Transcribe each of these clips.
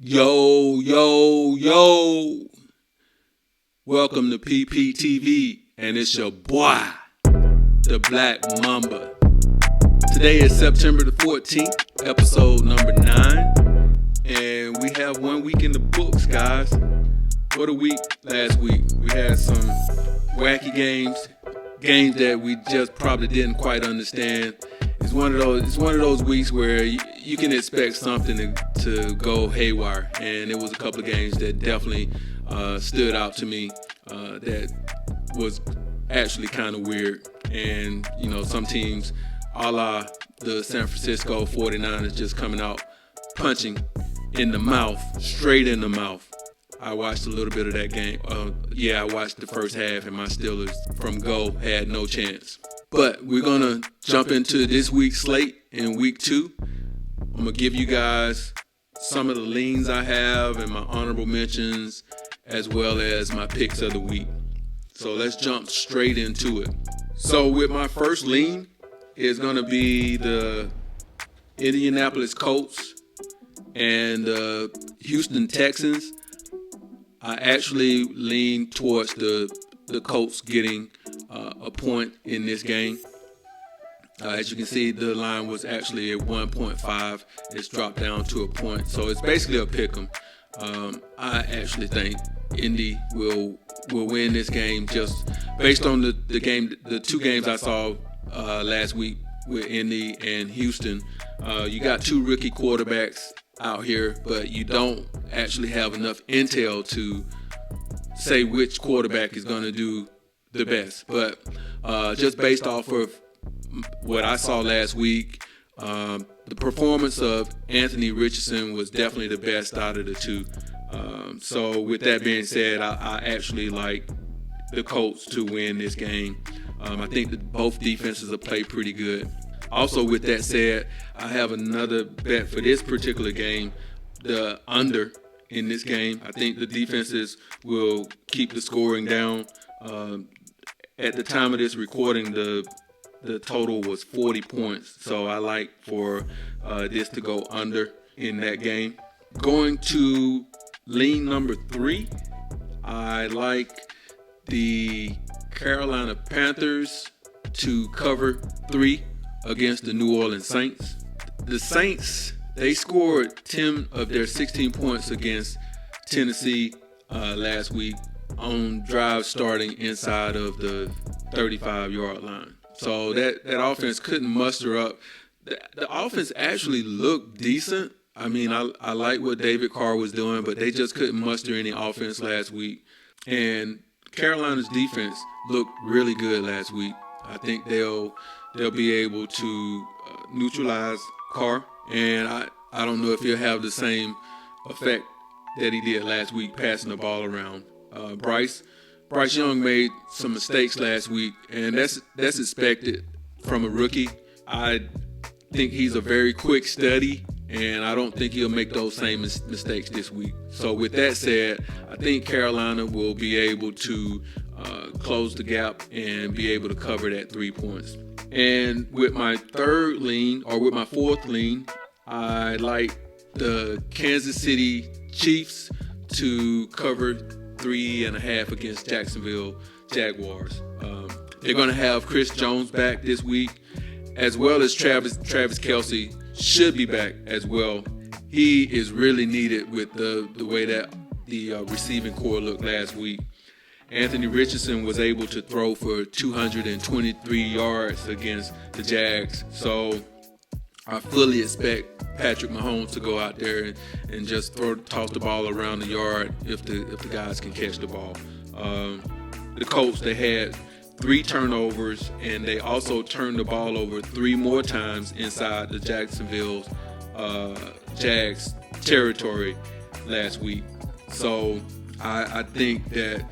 Yo, yo, yo. Welcome to PPTV, and it's your boy, the Black Mamba. Today is September the 14th, episode number 9. And we have 1 week in the books, guys. What a week last week. We had some wacky games that we just probably didn't quite understand. It's one of those weeks where you can expect something to go haywire, and it was a couple of games that definitely stood out to me that was actually kind of weird. And some teams, a la the San Francisco 49ers, just coming out punching in the mouth, straight in the mouth. I watched a little bit of that game. I watched the first half, and my Steelers from go had no chance. But we're going to jump into this week's slate in week 2. I'm going to give you guys some of the leans I have and my honorable mentions, as well as my picks of the week. So let's jump straight into it. So with my first lean is going to be the Indianapolis Colts and the Houston Texans. I actually lean towards the Colts getting a point in this game. As you can see, the line was actually at 1.5. It's dropped down to a point, so it's basically a pick 'em. I actually think Indy will win this game just based on the two games I saw last week with Indy and Houston. You got two rookie quarterbacks out here, but you don't actually have enough intel to say which quarterback is going to do the best. But just based off of what I saw last week, the performance of Anthony Richardson was definitely the best out of the two. So with that being said, I actually like the Colts to win this game. I think that both defenses will play pretty good. Also, with that said, I have another bet for this particular game, the under in this game. I think the defenses will keep the scoring down. At the time of this recording, the total was 40 points. So I like for this to go under in that game. Going to lean number 3, I like the Carolina Panthers to cover 3 against the New Orleans Saints. The Saints, they scored 10 of their 16 points against Tennessee last week on drives starting inside of the 35-yard line. So that offense couldn't muster up. The offense actually looked decent. I mean, I like what David Carr was doing, but they just couldn't muster any offense last week. And Carolina's defense looked really good last week. I think they'll be able to neutralize Carr, and I don't know if he'll have the same effect that he did last week passing the ball around. Bryce Young made some mistakes last week, and that's expected from a rookie. I think he's a very quick study, and I don't think he'll make those same mistakes this week. So with that said, I think Carolina will be able to close the gap and be able to cover that 3 points. And with my fourth lean, I like the Kansas City Chiefs to cover 3.5 against Jacksonville Jaguars. They're going to have Chris Jones back this week, as well as Travis Kelce should be back as well. He is really needed with the way that the receiving core looked last week. Anthony Richardson was able to throw for 223 yards against the Jags. So I fully expect Patrick Mahomes to go out there and just toss the ball around the yard if the guys can catch the ball. The Colts, they had 3 turnovers, and they also turned the ball over 3 more times inside the Jacksonville Jags territory last week. So I think that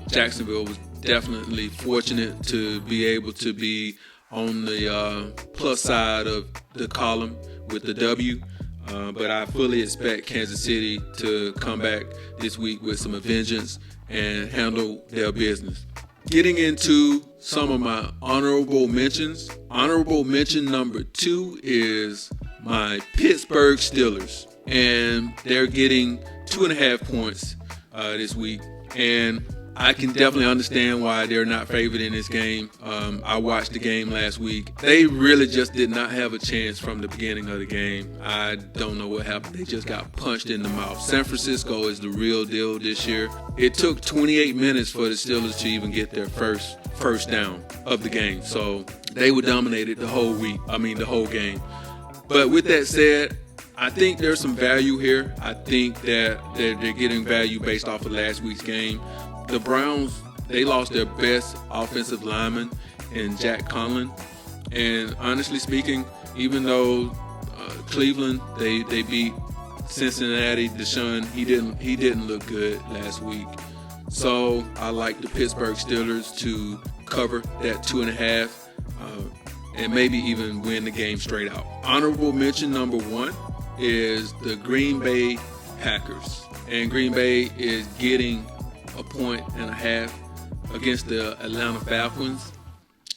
Jacksonville was definitely fortunate to be able to be on the plus side of the column with the W. But I fully expect Kansas City to come back this week with some vengeance and handle their business. Getting into some of my honorable mentions. Honorable mention number 2 is my Pittsburgh Steelers. and they're getting 2.5 points this week. And I can definitely understand why they're not favored in this game. I watched the game last week. They really just did not have a chance from the beginning of the game. I don't know what happened. They just got punched in the mouth. San Francisco is the real deal this year. It took 28 minutes for the Steelers to even get their first down of the game. So they were dominated the whole game. But with that said, I think there's some value here. I think that they're getting value based off of last week's game. The Browns, they lost their best offensive lineman in Jack Conlon. And honestly speaking, even though Cleveland, they beat Cincinnati, Deshaun, he didn't look good last week. So I like the Pittsburgh Steelers to cover that 2.5 and maybe even win the game straight out. Honorable mention number 1 is the Green Bay Packers. And Green Bay is getting 1.5 against the Atlanta Falcons.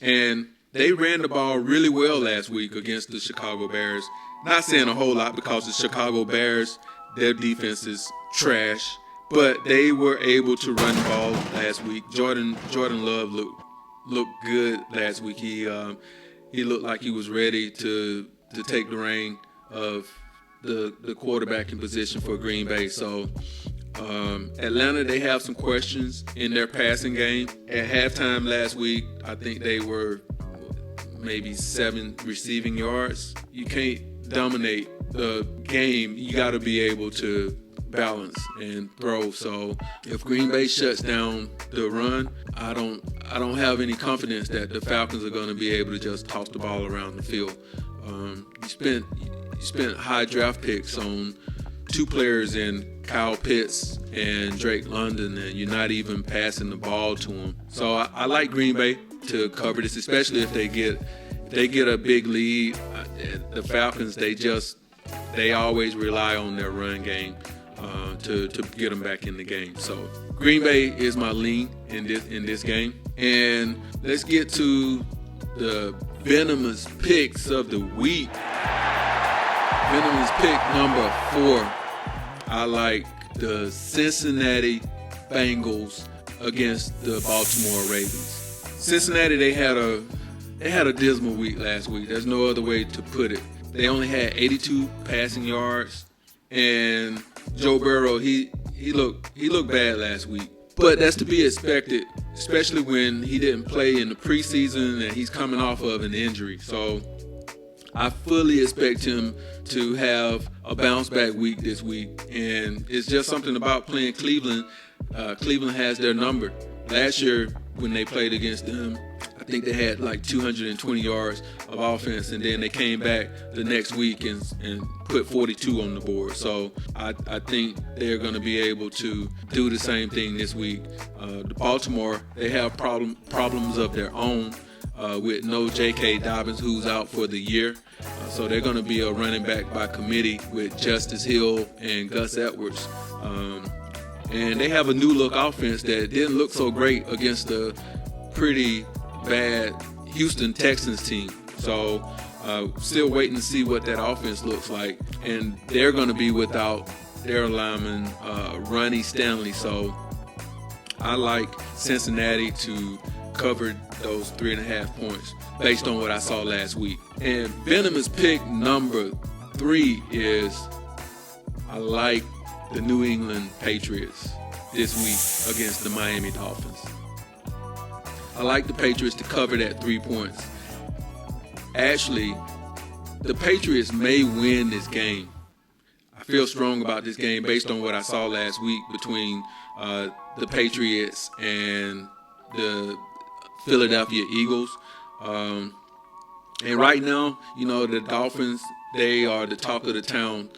And they ran the ball really well last week against the Chicago Bears. Not saying a whole lot because the Chicago Bears, their defense is trash. But they were able to run the ball last week. Jordan Love looked good last week. He looked like he was ready to take the reign of the quarterbacking position for Green Bay. So Atlanta, they have some questions in their passing game. At halftime last week, I think they were maybe 7 receiving yards. You can't dominate the game. You got to be able to balance and throw. So if Green Bay shuts down the run, I don't have any confidence that the Falcons are going to be able to just toss the ball around the field. You spent high draft picks on 2 players in Kyle Pitts and Drake London, and you're not even passing the ball to them. So I like Green Bay to cover this, especially if they get a big lead. The Falcons, they always rely on their run game to get them back in the game. So Green Bay is my lean in this game. And let's get to the venomous picks of the week. Venomous pick number 4. I like the Cincinnati Bengals against the Baltimore Ravens. Cincinnati, they had a dismal week last week. There's no other way to put it. They only had 82 passing yards, and Joe Burrow, he looked bad last week. But that's to be expected, especially when he didn't play in the preseason and he's coming off of an injury. So I fully expect him to have a bounce back week this week. And it's just something about playing Cleveland. Cleveland has their number. Last year when they played against them, I think they had like 220 yards of offense, and then they came back the next week and put 42 on the board. So I think they're going to be able to do the same thing this week. The Baltimore, they have problems of their own with no J.K. Dobbins, who's out for the year. So they're going to be a running back by committee with Justice Hill and Gus Edwards. And they have a new look offense that didn't look so great against the pretty bad Houston Texans team. So still waiting to see what that offense looks like. And they're going to be without their lineman, Ronnie Stanley. So I like Cincinnati to cover those 3.5 points based on what I saw last week. And venomous pick number 3 is I like the New England Patriots this week against the Miami Dolphins. I like the Patriots to cover that 3 points. Actually, the Patriots may win this game. I feel strong about this game based on what I saw last week between the Patriots and the Philadelphia Eagles. And right now, the Dolphins, they are the talk of the town.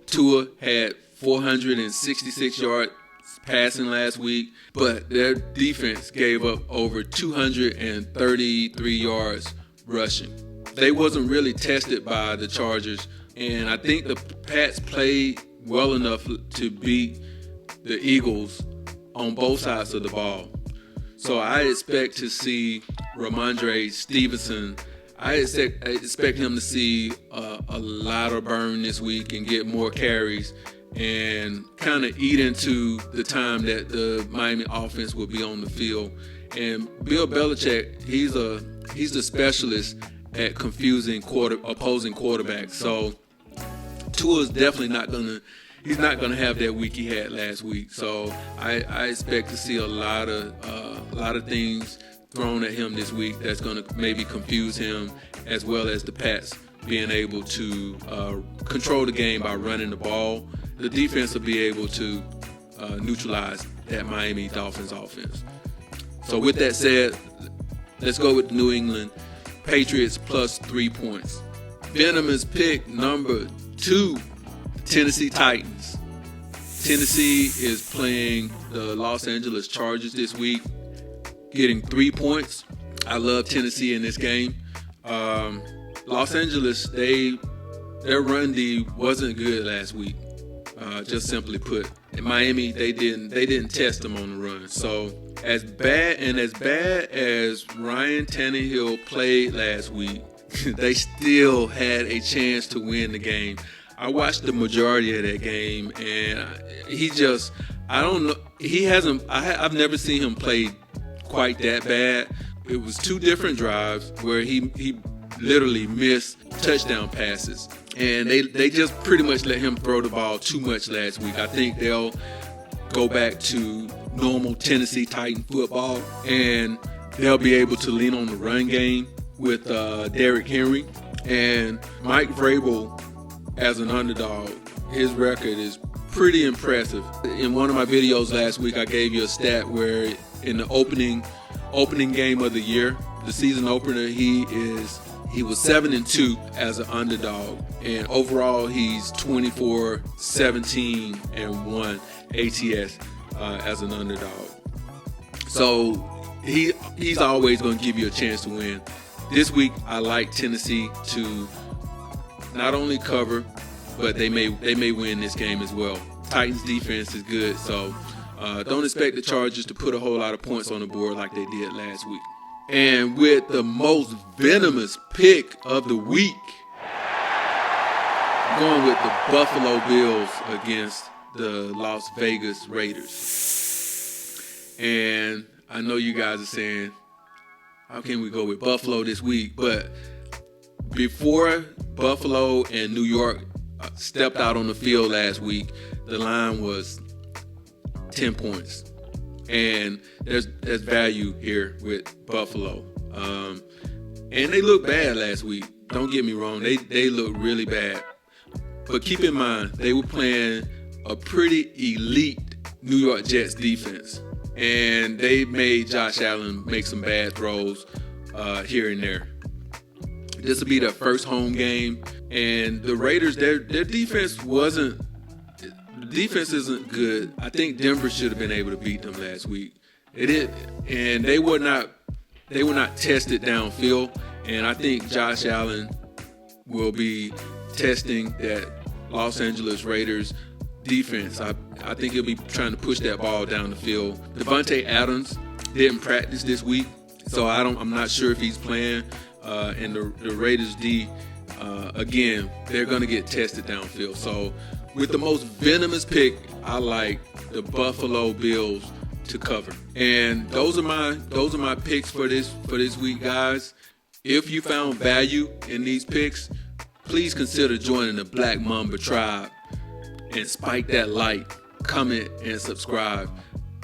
Tua had 466 yards passing last week, but their defense gave up over 233 yards rushing. They wasn't really tested by the Chargers, and I think the Pats played well enough to beat the Eagles on both sides of the ball. So I expect to see Ramondre Stevenson I expect him to see a lot of burn this week and get more carries and kind of eat into the time that the Miami offense will be on the field. And Bill Belichick, he's a specialist at confusing opposing quarterbacks. So Tua's definitely not gonna have that week he had last week. So I expect to see a lot of things thrown at him this week that's gonna maybe confuse him, as well as the Pats being able to control the game by running the ball. The defense will be able to neutralize that Miami Dolphins offense. So with that said, let's go with the New England Patriots plus 3 points. Venomous pick number 2, Tennessee Titans. Tennessee is playing the Los Angeles Chargers this week, getting 3 points. I love Tennessee in this game. Los Angeles, their run D wasn't good last week. Just simply put, in Miami they didn't test them on the run. So as bad as Ryan Tannehill played last week, they still had a chance to win the game. I watched the majority of that game, and I don't know. I've never seen him play quite that bad. It was 2 different drives where he literally missed touchdown passes, and they just pretty much let him throw the ball too much last week. I think they'll go back to normal Tennessee Titan football, and they'll be able to lean on the run game with Derrick Henry. And Mike Vrabel, as an underdog, his record is pretty impressive. In one of my videos last week, I gave you a stat where in the opening game of the year, the season opener, he was 7-2 as an underdog, and overall he's 24-17-1 ATS as an underdog. So he's always going to give you a chance to win. This week I like Tennessee to not only cover, but they may win this game as well. Titans defense is good, so don't expect the Chargers to put a whole lot of points on the board like they did last week. And with the most venomous pick of the week, I'm going with the Buffalo Bills against the Las Vegas Raiders. And I know you guys are saying, how can we go with Buffalo this week? But before Buffalo and New York stepped out on the field last week, the line was 10 points. And there's value here with Buffalo. And they looked bad last week. Don't get me wrong. They looked really bad. But keep in mind, they were playing a pretty elite New York Jets defense. And they made Josh Allen make some bad throws here and there. This will be their first home game. And the Raiders, their defense isn't good. I think Denver should have been able to beat them last week. It did, and they were not tested downfield. And I think Josh Allen will be testing that Los Angeles Raiders defense. I think he'll be trying to push that ball down the field. Devontae Adams didn't practice this week, so I'm not sure if he's playing. And the Raiders D, again, they're going to get tested downfield. So with the most venomous pick, I like the Buffalo Bills to cover. And those are my picks for this week, guys. If you found value in these picks, please consider joining the Black Mamba tribe and spike that like, comment, and subscribe.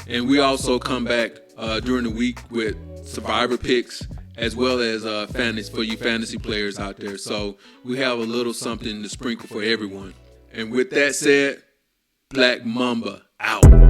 And we also come back during the week with survivor picks, as well as fantasy for you fantasy players out there. So we have a little something to sprinkle for everyone. And with that said, Black Mamba out.